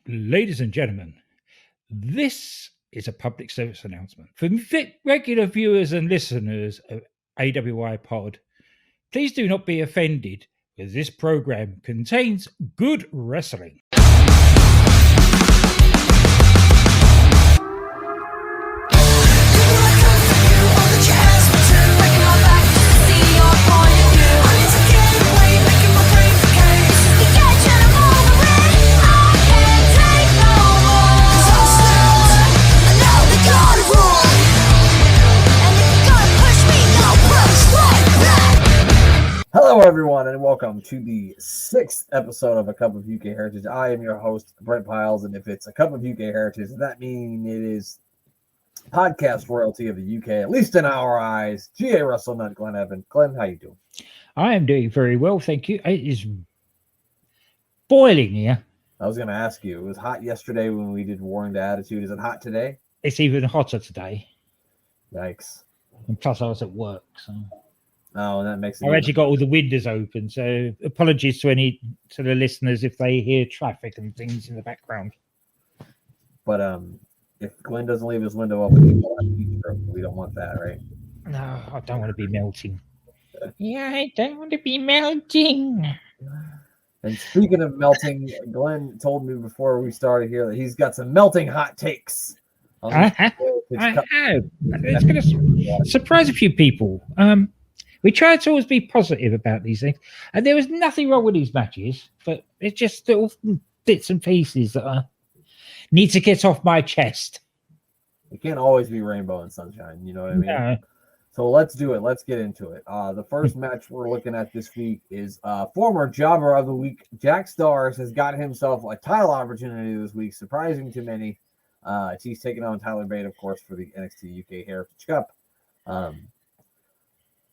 Ladies and gentlemen, this is a public service announcement. For regular viewers and listeners of AWI Pod, please do not be offended because this program contains good wrestling. Hello, everyone, and welcome to the 6th episode of A Cup of UK Heritage. I am your host, Brent Piles, and if it's A Cup of UK Heritage, that means it is podcast royalty of the UK, at least in our eyes. G.A. Russell, not Glenn Evan. Glenn, how you doing? I am doing very well, thank you. It is boiling here. I was going to ask you, it was hot yesterday when we did Warring to Attitude. Is it hot today? It's even hotter today. Yikes. And plus I was at work, so... Oh, that makes it. I've actually got all the windows open, so apologies to the listeners if they hear traffic and things in the background. But if Glenn doesn't leave his window open, we don't want that, right? No, I don't want to be melting. Yeah, I don't want to be melting. And speaking of melting, Glenn told me before we started here that he's got some melting hot takes. I have. It's going to surprise a few people. We try to always be positive about these things, and there was nothing wrong with these matches, but it's just little bits and pieces that I need to get off my chest. It can't always be rainbow and sunshine, you know what I mean? No. So let's do it. Let's get into it. The first match we're looking at this week is former Jobber of the Week, Jack Stars, has got himself a title opportunity this week, surprising to many. He's taking on Tyler Bate, of course, for the NXT UK Heritage Cup.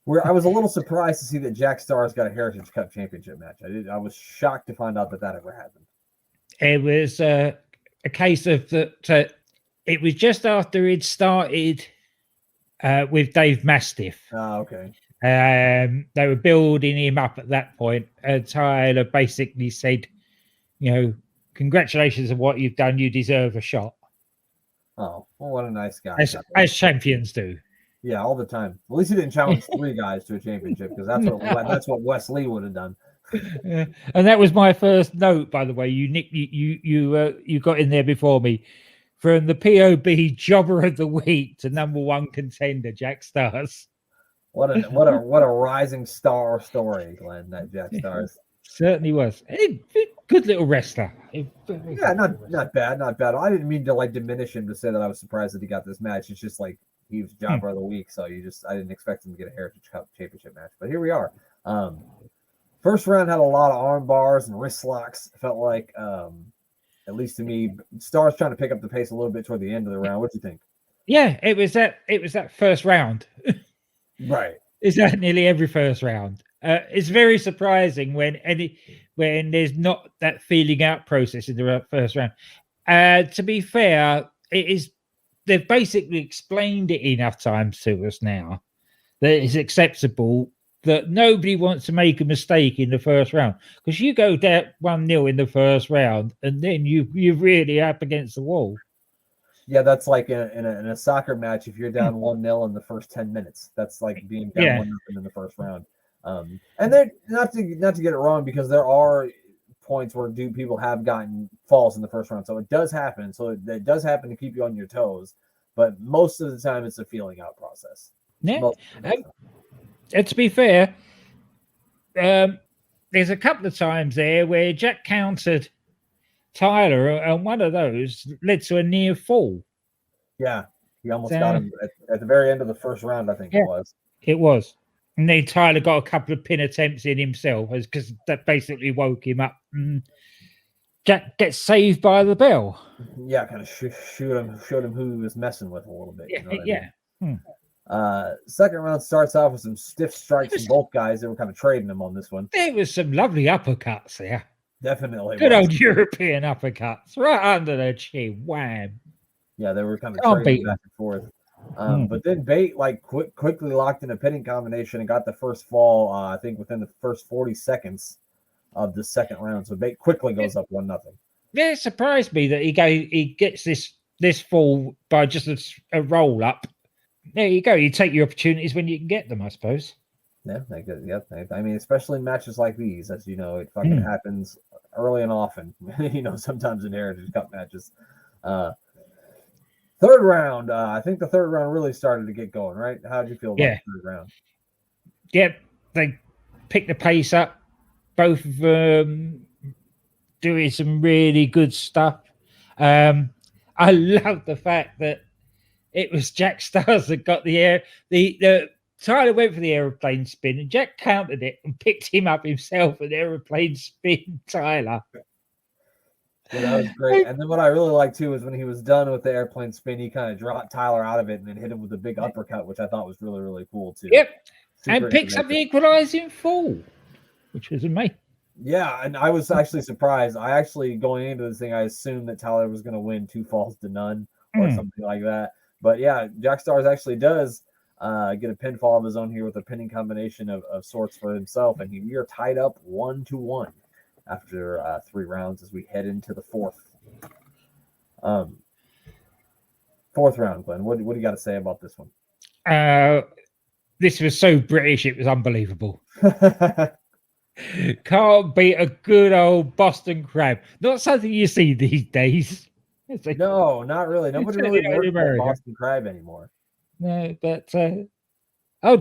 Where I was a little surprised to see that Jack Stars got a Heritage Cup championship match. I was shocked to find out that ever happened. It was a case of that. It was just after it started with Dave Mastiff. Oh, okay. They were building him up at that point. Tyler basically said, congratulations on what you've done. You deserve a shot. Oh, well, what a nice guy. As champions do. Yeah, all the time. At least he didn't challenge 3 guys to a championship, because that's what Wes Lee would have done. And that was my first note, by the way. You got in there before me. From the POB Jobber of the Week to number 1 contender, Jack Stars. What a rising star story, Glenn. That Jack Stars certainly was. Good little wrestler. Yeah, not bad. I didn't mean to diminish him to say that I was surprised that he got this match. It's just he was Jobber of the Week, so I didn't expect him to get a Heritage Cup championship match. But here we are. First round had a lot of arm bars and wrist locks. It felt like, at least to me, Stars trying to pick up the pace a little bit toward the end of the round. What do you think? Yeah, it was that first round. Right. Is that nearly every first round? It's very surprising when there's not that feeling out process in the first round. To be fair, they've basically explained it enough times to us now that it's acceptable that nobody wants to make a mistake in the first round, because you go down 1-0 in the first round and then you're really up against the wall. Yeah, that's like in a soccer match. If you're down 1-0 in the first 10 minutes, that's like being down 1-0 in the first round. And then not to get it wrong, because there are points where people have gotten falls in the first round, so it does happen. So it does happen to keep you on your toes, but most of the time it's a feeling out process. Yeah. And to be fair, there's a couple of times there where Jack countered Tyler, and one of those led to a near fall. Yeah, he almost got him at the very end of the first round, I think it was. It was. And then Tyler got a couple of pin attempts in himself, because that basically woke him up. And Jack gets saved by the bell. Yeah, kind of showed him who he was messing with a little bit. Yeah, you know yeah. Second round starts off with some stiff strikes from both guys. They were kind of trading them on this one. There was some lovely uppercuts there. Definitely. Good old European uppercuts right under the chin. Wham. Yeah, they were kind of trading back and forth. But then Bate quickly locked in a pinning combination and got the first fall, I think within the first 40 seconds of the second round. So Bate quickly goes up 1-0. it surprised me that he gets this fall by just a roll up. There you go. You take your opportunities when you can get them, I suppose. Yeah, I mean, especially in matches like these, as you know, it fucking happens early and often. Sometimes in Heritage Cup matches. Third round, I think the third round really started to get going, right? How did you feel about the third round? Yep, they picked the pace up. Both of them doing some really good stuff. I love the fact that it was Jack Stars that got the Tyler went for the aeroplane spin, and Jack countered it and picked him up himself an aeroplane spin. Tyler. Yeah, that was great. And then what I really liked too is when he was done with the airplane spin, he kind of dropped Tyler out of it and then hit him with a big uppercut, which I thought was really, really cool too. Yep. And picks up the equalizing fall, which was amazing. Yeah, and I was actually surprised. I actually, going into this thing, I assumed that Tyler was going to win 2 falls to none or something like that. But yeah, Jack Stars actually does get a pinfall of his own here with a pinning combination of sorts for himself. And we are tied up 1-1 after 3 rounds as we head into the fourth. Fourth round, Glenn. What do you got to say about this one? This was so British, it was unbelievable. Can't beat a good old Boston Crab. Not something you see these days. No, not really. Nobody really works for Boston Crab anymore. No, but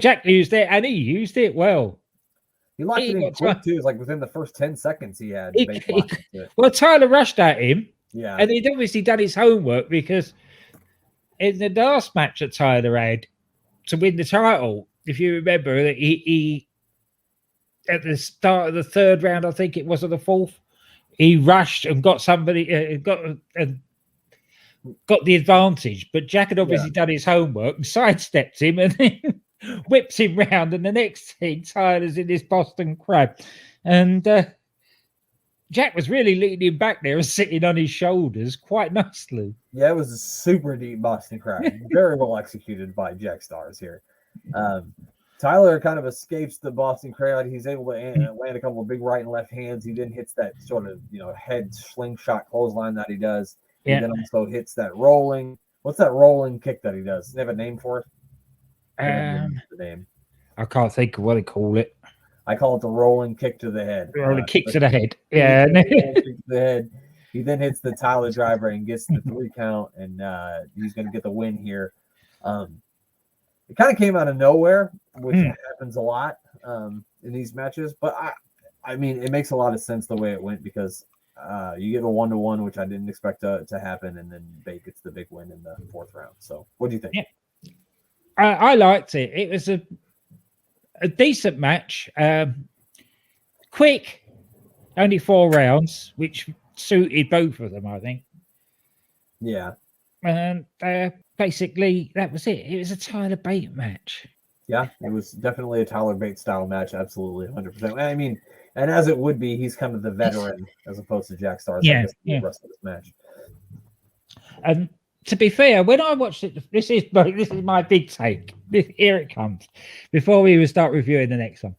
Jack used it, and he used it well. He locked it in quick too. It's like within the first 10 seconds he had. Well, Tyler rushed at him. Yeah, and he'd obviously done his homework because in the last match that Tyler had to win the title, if you remember, that he at the start of the third round, I think it was, or the fourth, he rushed and got somebody got the advantage. But Jack had obviously done his homework and sidestepped him and then whips him round. And the next thing, Tyler's in this Boston Crab, and Jack was really leaning him back there and sitting on his shoulders quite nicely. Yeah, it was a super deep Boston Crab. Very well executed by Jack Stars here. Tyler kind of escapes the Boston Crab. He's able to land a couple of big right and left hands. He then hits that sort of, head slingshot clothesline that he does. He then also hits that rolling. What's that rolling kick that he does? Does he have a name for it? The name. I can't think of what they call it. I call it the rolling kick to the head. Rolling kick to the head. Yeah. Kick to the head. He then hits the Tyler driver and gets the 3 count, and he's going to get the win here. It kind of came out of nowhere, which happens a lot in these matches. But I mean, it makes a lot of sense the way it went because you get a 1-1, which I didn't expect to happen, and then Bate gets the big win in the fourth round. So, what do you think? Yeah. I liked it. It was a decent match. Quick, only 4 rounds, which suited both of them, I think. Yeah. And basically, that was it. It was a Tyler Bate match. Yeah, it was definitely a Tyler Bate style match. Absolutely, 100%. I mean, and as it would be, he's kind of the veteran as opposed to Jack Stars. Yeah, the rest of this match. And to be fair, when I watched it, this is my big take. Here it comes. Before we will start reviewing the next one,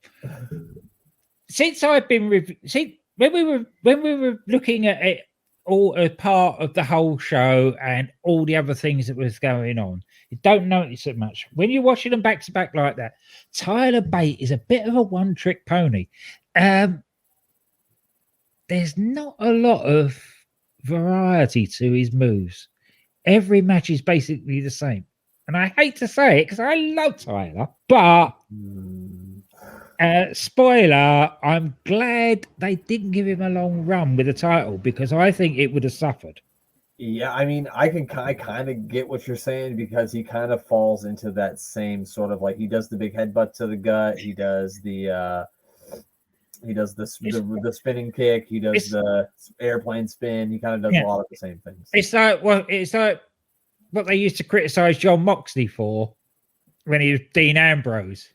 since I've been when we were looking at it all as part of the whole show and all the other things that was going on, you don't notice it much. When you're watching them back to back like that, Tyler Bate is a bit of a one-trick pony. There's not a lot of variety to his moves. Every match is basically the same. And I hate to say it because I love Tyler, but spoiler, I'm glad they didn't give him a long run with the title because I think it would have suffered. Yeah, I mean, I kind of get what you're saying because he kind of falls into that same sort of like he does the big headbutt to the gut, he does the spinning kick, he does the airplane spin, he kind of does a lot of the same things. It's like what they used to criticize John Moxley for when he was Dean Ambrose.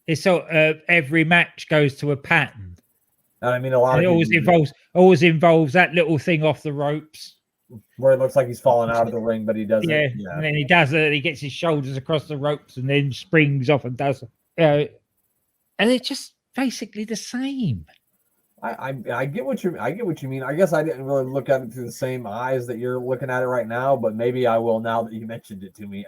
It's sort of every match goes to a pattern. And I mean, a lot of it always involves that little thing off the ropes where it looks like he's falling out of the ring, but he doesn't. Yeah, and then he does it. He gets his shoulders across the ropes and then springs off and does it. And it's just basically the same. I get what you mean. I guess I didn't really look at it through the same eyes that you're looking at it right now, but maybe I will now that you mentioned it to me.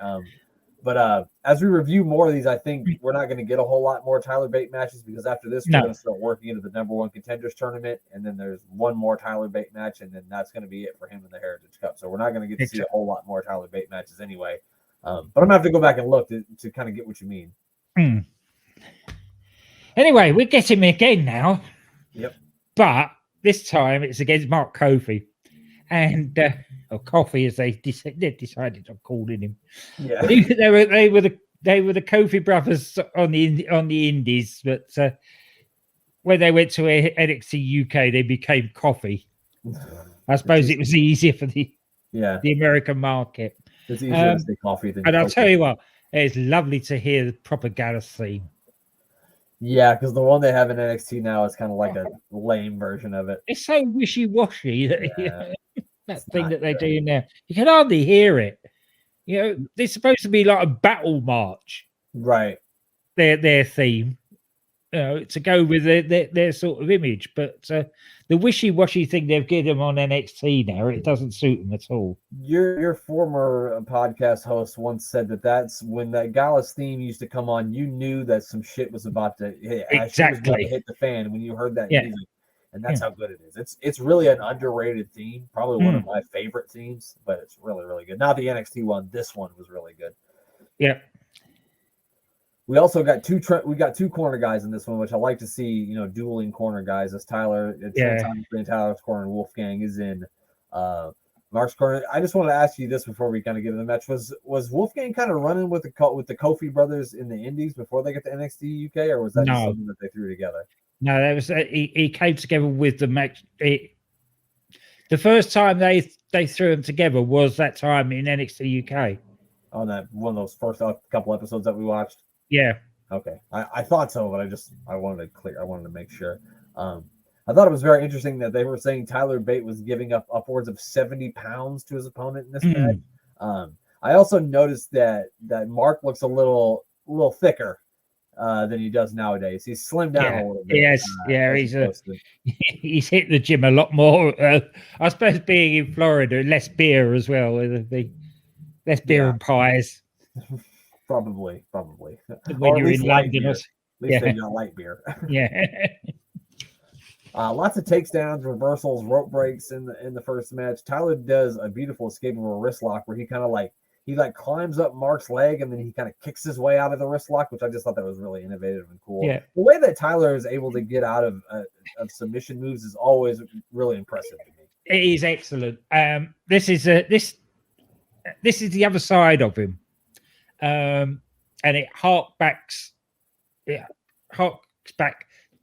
But as we review more of these, I think we're not going to get a whole lot more Tyler Bate matches because after this, we're going to start working into the number one contenders tournament, and then there's one more Tyler Bate match, and then that's going to be it for him in the Heritage Cup. So we're not going to get to see a whole lot more Tyler Bate matches anyway. But I'm going to have to go back and look to kind of get what you mean. Anyway, we're getting him again now. Yep. But this time it's against Mark Kofi. And or Coffee, as they decided on calling him. Yeah. They were the Kofi brothers on the Indies, but when they went to NXT UK, they became Coffee. I suppose it was easier for the American market. It's easier to say Coffee than. And I'll tell you what, it's lovely to hear the Proper Gallus theme. Yeah, because the one they have in NXT now is kind of like a lame version of it. It's so wishy-washy that that thing that they do now. You can hardly hear it. You know, they're supposed to be like a battle march. Right. Their theme. You know, to go with their sort of image. But the wishy-washy thing they've given them on NXT now, it doesn't suit them at all. Your former podcast host once said that's when that Gallus theme used to come on, you knew that some shit was about to hit. Exactly. Hit the fan when you heard that music. And that's how good it is. It's really an underrated theme, probably one of my favorite themes, but it's really, really good. Not the NXT one. This one was really good. Yeah. We also got two corner guys in this one, which I like to see, dueling corner guys as Tyler's corner and Wolfgang is in Mark's corner. I just want to ask you this before we kind of get into the match. Was Wolfgang kind of running with the Kofi brothers in the Indies before they get to NXT UK, or was that just something that they threw together? No, that was he came together with the match. The first time they threw them together was that time in NXT UK. On that one of those first couple episodes that we watched. Yeah. Okay. I thought so, but I wanted to make sure. I thought it was very interesting that they were saying Tyler Bate was giving up upwards of 70 pounds to his opponent in this match. I also noticed that Mark looks a little suppler than he does nowadays. He's slimmed down a little bit. Yes, he's hit the gym a lot more. I suppose being in Florida, less beer as well. Less beer and pies. Probably. When you're in London, at least they got light beer. Yeah. Lots of takedowns, reversals, rope breaks in the first match. Tyler does a beautiful escape of a wrist lock where he kind of climbs up Mark's leg and then he kind of kicks his way out of the wrist lock, which I just thought that was really innovative and cool. Yeah. The way that Tyler is able to get out of submission moves is always really impressive to me. It is excellent. This is the other side of him. And it harks back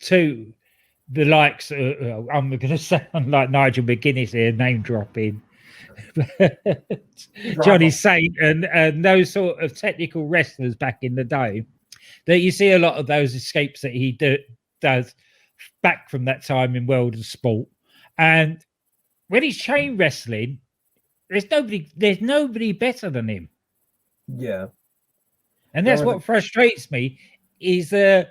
to the likes of, I'm going to sound like Nigel McGuinness here, name dropping, Johnny Saint and those sort of technical wrestlers back in the day, that you see a lot of those escapes that he does back from that time in World of Sport. And when he's chain wrestling, there's nobody better than him. Yeah. And that's what frustrates me is he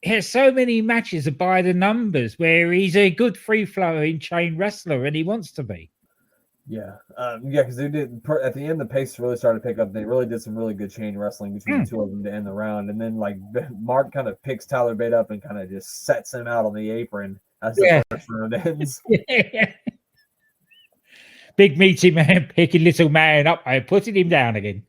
has so many matches by the numbers where he's a good free-flowing chain wrestler and he wants to be. Yeah. Because they did at the end, the pace really started to pick up. They really did some really good chain wrestling between the two of them to end the round. And then Mark kind of picks Tyler Bate up and kind of just sets him out on the apron as the first round ends. Big meaty man picking little man up and putting him down again.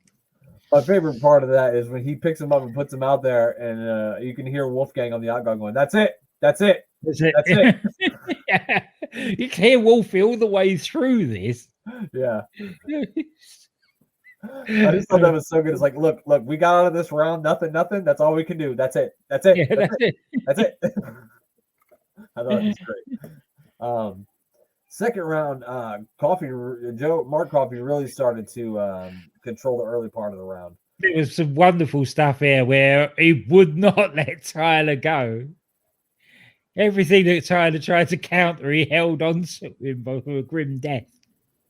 My favorite part of that is when he picks him up and puts him out there, and you can hear Wolfgang on the outgoing going, "That's it. That's it. That's it." Yeah. You can hear Wolfie all the way through this. Yeah. I just thought that was so good. It's like, look, we got out of this round, nothing. That's all we can do. That's it. That's it. Yeah, that's it. I thought it was great. Second round, Mark Coffee really started to control the early part of the round. There was some wonderful stuff here where he would not let Tyler go. Everything that Tyler tried to counter, he held on to him by a grim death.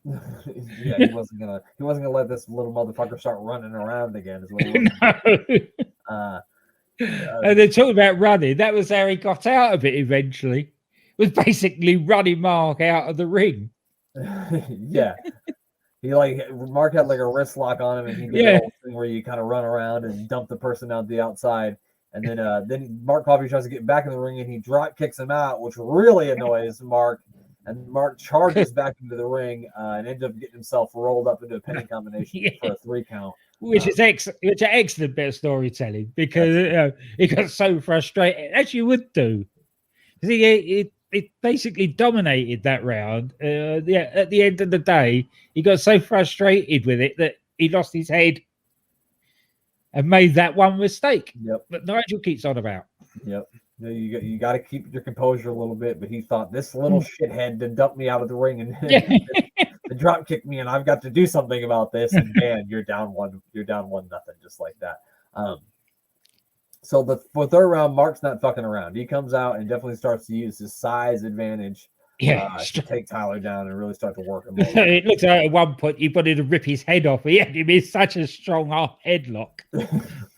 Yeah, he wasn't gonna let this little motherfucker start running around again. Is what he No. And they're talking about running. That was how he got out of it eventually. was basically running Mark out of the ring. Yeah. He like Mark had like a wrist lock on him, and he did that whole thing where you kind of run around and dump the person out the outside, and then Mark Coffey tries to get back in the ring, and he drop kicks him out, which really annoys Mark. And Mark charges back into the ring and ends up getting himself rolled up into a pinning combination for a 3 count. Which is excellent bit of storytelling, because he got so frustrated, as you would do. It basically dominated that round. At the end of the day, he got so frustrated with it that he lost his head and made that one mistake. Yep. That Nigel keeps on about. Yep. You got to keep your composure a little bit. But he thought, this little shithead did dump me out of the ring and drop kick me, and I've got to do something about this. And man, you're down 1-0, just like that. So for third round, Mark's not fucking around. He comes out and definitely starts to use his size advantage to take Tyler down and really start to work him. It looks like at one point he wanted to rip his head off. He had him in such a strong headlock.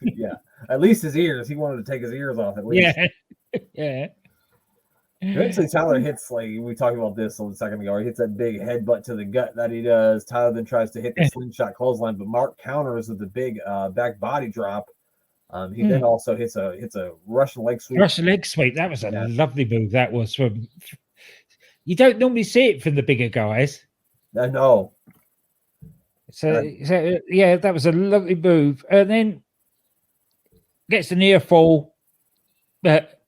Yeah, at least his ears. He wanted to take his ears off at least. Yeah. Eventually, Tyler hits, like we talked about this a second ago, he hits that big headbutt to the gut that he does. Tyler then tries to hit the slingshot clothesline, but Mark counters with the big back body drop. He then also hits a Russian leg sweep. Russian leg sweep. That was a lovely move. That was from. You don't normally see it from the bigger guys. I know. So yeah, that was a lovely move, and then gets a near fall, but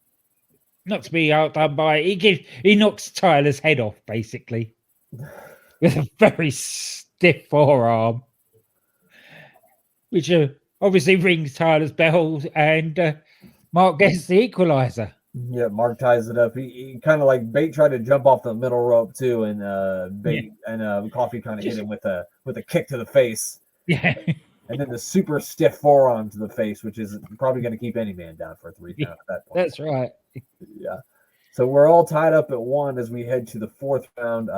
not to be outdone by he knocks Tyler's head off basically with a very stiff forearm, which obviously rings Tyler's bell, and Mark gets the equalizer. Yeah, Mark ties it up. He kind of like Bate tried to jump off the middle rope too, and Coffey kind of hit him with a kick to the face. Yeah, and then the super stiff forearm to the face, which is probably going to keep any man down for a 3 count at that point. That's right. Yeah. So we're all tied up at 1 as we head to the 4th round.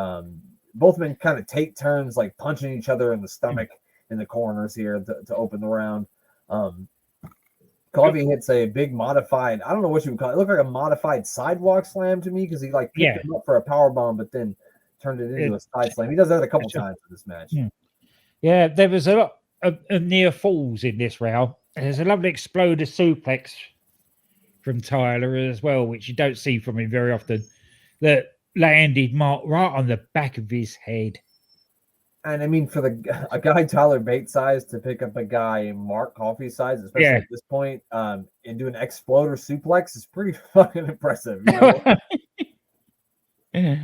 Both men kind of take turns like punching each other in the stomach in the corners here to open the round. Coffey hits a big modified, I don't know what you would call it. It looked like a modified sidewalk slam to me, because he like picked him up for a power bomb, but then turned it into a side slam. He does that a couple times in this match. Yeah, there was a lot of near falls in this round. There's a lovely exploder suplex from Tyler as well, which you don't see from him very often, that landed Mark right on the back of his head. And I mean, for a guy Tyler Bate size to pick up a guy Mark Coffey size, especially at this point, and do an exploder suplex is pretty fucking impressive. You know?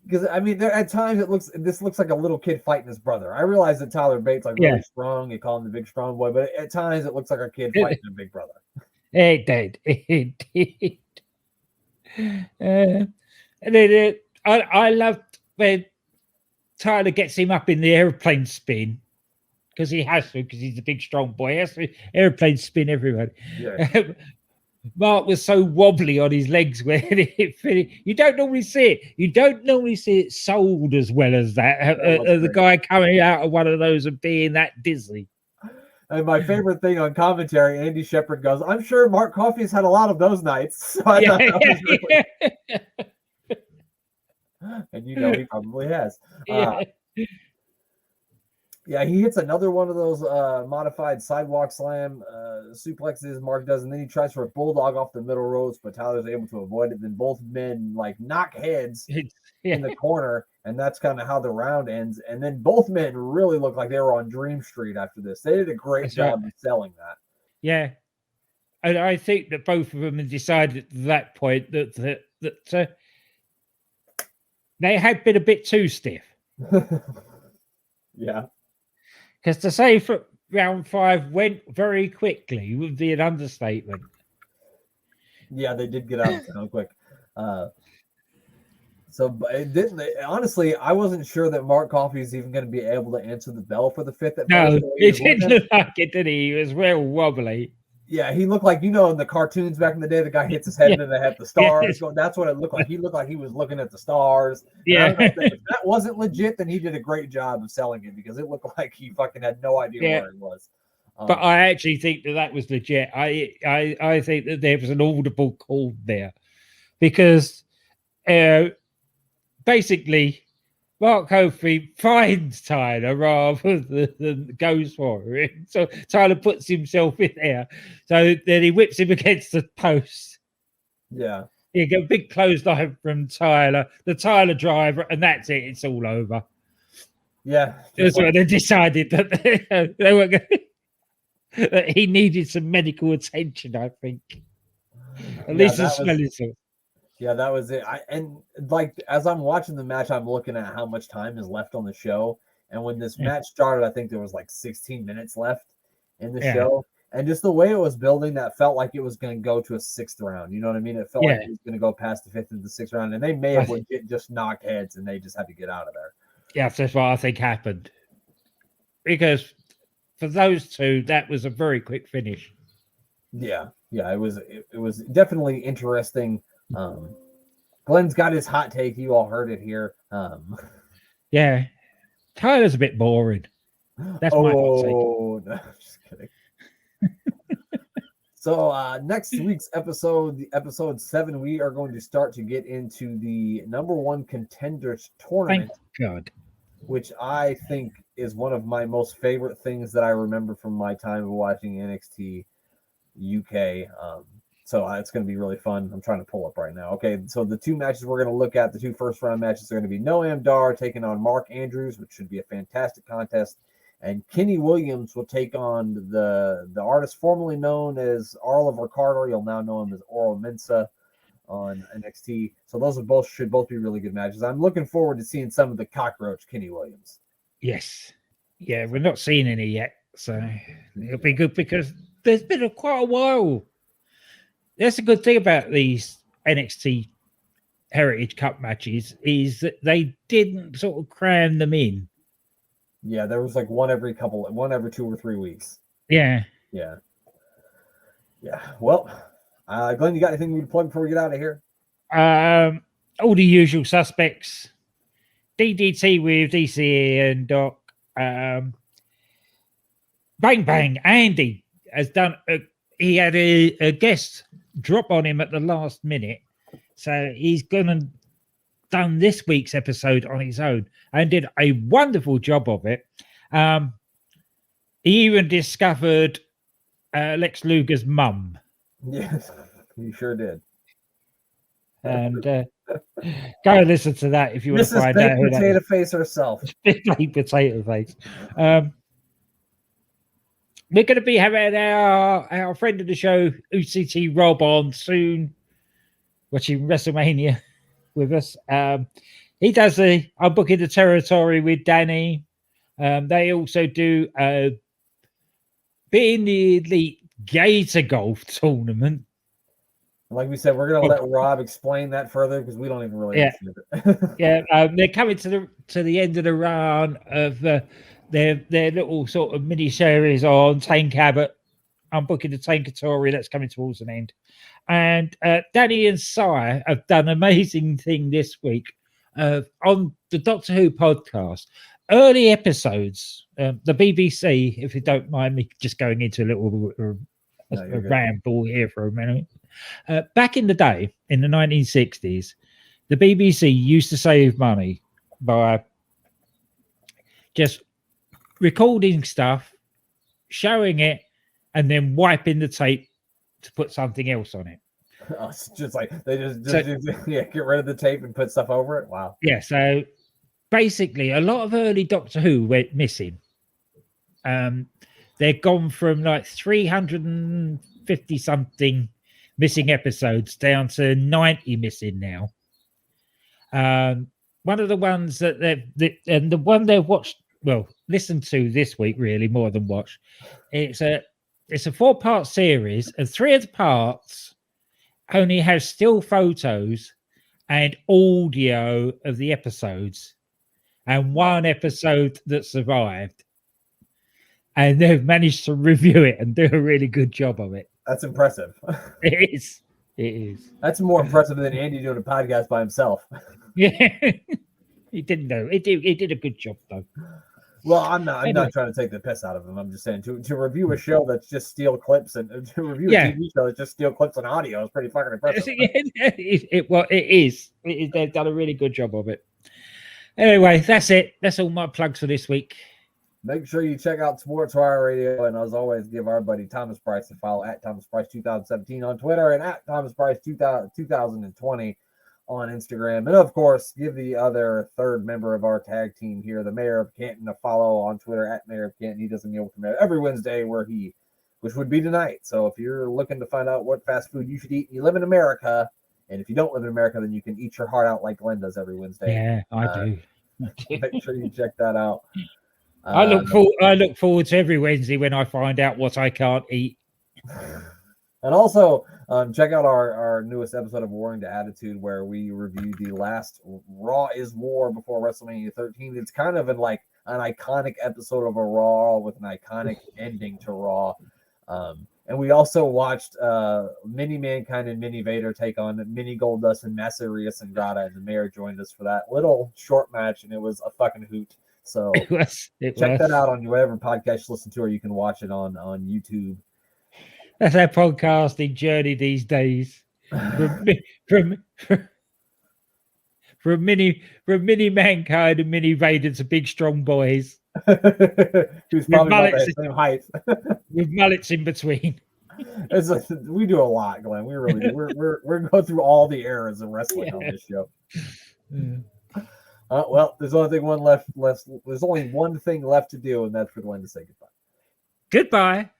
Because I mean, at times this looks like a little kid fighting his brother. I realize that Tyler Bate's like really strong. You call him the big strong boy, but at times it looks like a kid fighting a big brother. It did. It did. And then I loved when Tyler gets him up in the airplane spin, because he has to, because he's a big strong boy. He has to airplane spin everybody. Yeah. Mark was so wobbly on his legs when it finished. You don't normally see it. You don't normally see it sold as well as that. The guy coming out of one of those and being that dizzy. And my favorite thing on commentary, Andy Shepherd goes, "I'm sure Mark Coffey's had a lot of those nights." So I thought that was really... And you know he probably has. Yeah, he hits another one of those modified sidewalk slam suplexes Mark does, and then he tries for a bulldog off the middle ropes, but Tyler's able to avoid it. Then both men like knock heads in the corner, and that's kind of how the round ends. And then both men really look like they were on Dream Street after this. They did a great job of selling that. Yeah, and I think that both of them had decided at that point that they had been a bit too stiff. Yeah. Because to say for round 5 went very quickly would be an understatement. Yeah, they did get out of town quick. So it didn't. Honestly, I wasn't sure that Mark Coffey is even going to be able to answer the bell for the 5th. No, it didn't look like it, did he? He was real wobbly. Yeah, he looked like, in the cartoons back in the day, the guy hits his head and then had the stars. So that's what it looked like. He looked like he was looking at the stars. Yeah. If that wasn't legit, then he did a great job of selling it, because it looked like he fucking had no idea where it was. But I actually think that was legit. I think that there was an audible call there. because basically Mark Kofi finds Tyler rather than goes for it. So Tyler puts himself in there. So then he whips him against the post. Yeah. You get a big clothesline from Tyler, the Tyler driver, and that's it. It's all over. Yeah. That's what they decided that they were going that he needed some medical attention, I think. At least the smelling salt. Yeah, that was it. And like as I'm watching the match, I'm looking at how much time is left on the show. And when this match started, I think there was like 16 minutes left in the show. And just the way it was building, that felt like it was going to go to a 6th round. You know what I mean? It felt like it was going to go past the 5th and the 6th round. And they may have just knocked heads and they just had to get out of there. Yeah, that's what I think happened. Because for those two, that was a very quick finish. Yeah. It was definitely interesting. Glenn's got his hot take. You all heard it here. Yeah. Tyler's a bit boring. That's my hot take. Oh, no, just kidding. So next week's episode, the episode 7, we are going to start to get into the number 1 contenders tournament. Thank God. Which I think is one of my most favorite things that I remember from my time of watching NXT UK. So it's going to be really fun. I'm trying to pull up right now. Okay, so the 2 matches we're going to look at, the 2 first-round matches, are going to be Noam Dar taking on Mark Andrews, which should be a fantastic contest. And Kenny Williams will take on the artist formerly known as Oliver Carter. You'll now know him as Oro Mensah on NXT. So those should both be really good matches. I'm looking forward to seeing some of the cockroach Kenny Williams. Yes. Yeah, we're not seeing any yet. So it'll be good because there's been quite a while. That's a good thing about these NXT Heritage Cup matches is that they didn't sort of cram them in. Yeah, there was like one every 2 or 3 weeks. Yeah. Well, Glenn, you got anything to plug before we get out of here? All the usual suspects. DDT with DCE and Doc. Bang Bang. Andy has done. He had a guest drop on him at the last minute, so he's done this week's episode on his own and did a wonderful job of it. He even discovered Lex Luger's mum. Yes, he sure did. And go listen to that if you want to find out who that is. Potato Face herself. Big Potato Face. We're going to be having our friend of the show, UCT Rob, on soon, watching WrestleMania with us. He does I'm booking the territory with Danny. They also do being the Elite Gator Golf Tournament. Like we said, we're going to let Rob explain that further because we don't even really understand it. They're coming to the end of the run of their little sort of mini series on Tank Abbott. I'm booking the Tankatory that's coming towards an end. And Danny and Sai have done an amazing thing this week on the Doctor Who podcast. Early episodes, the BBC, if you don't mind me just going into a little ramble here for a minute. Back in the day, in the 1960s, the BBC used to save money by just recording stuff, showing it, and then wiping the tape to put something else on it. Oh, it's just like they just get rid of the tape and put stuff over it. Wow. Yeah, so basically a lot of early Doctor Who went missing. They've gone from like 350 something missing episodes down to 90 missing now. One of the ones that and the one they've watched, listened to this week, really more than watched. It's a 4-part series, and 3 of the parts only have still photos and audio of the episodes, and 1 episode that survived. And they've managed to review it and do a really good job of it. That's impressive. It is. That's more impressive than Andy doing a podcast by himself. Yeah. He didn't know. He did a good job, though. Well, I'm not Anyway. trying to take the piss out of him. I'm just saying to review a show that's just steal clips and to review a Yeah. TV show that's just steal clips and audio is pretty fucking impressive. It is. They've done a really good job of it. Anyway, that's it. That's all my plugs for this week. Make sure you check out Sports Wire Radio, and as always, give our buddy Thomas Price a follow at Thomas Price 2017 on Twitter and at Thomas Price 2020 on Instagram. And of course, give the other third member of our tag team here, the Mayor of Canton, a follow on Twitter at Mayor of Canton. He does a meal with the mayor every Wednesday, which would be tonight. So if you're looking to find out what fast food you should eat, and you live in America, and if you don't live in America, then you can eat your heart out like Glenn does every Wednesday. Yeah, I do. Make sure you check that out. I look forward to every Wednesday when I find out what I can't eat. And also, check out our newest episode of Warring to Attitude, where we review the last Raw is War before WrestleMania 13. It's kind of an iconic episode of a Raw with an iconic ending to Raw. And we also watched Mini Mankind and Mini Vader take on Mini Goldust and Masseria Sangrata, and the Mayor joined us for that little short match, and it was a fucking hoot. So check that out on whatever podcast you listen to, or you can watch it on YouTube. That's our podcasting journey these days. From mini Mankind and Mini Vader to big strong boys. Who's probably about the same height. With mullets in between. We do a lot, Glenn. We really do. We're going through all the eras of wrestling on this show. Yeah. Well, there's only one thing left to do, and that's for Glenn to say goodbye. Goodbye.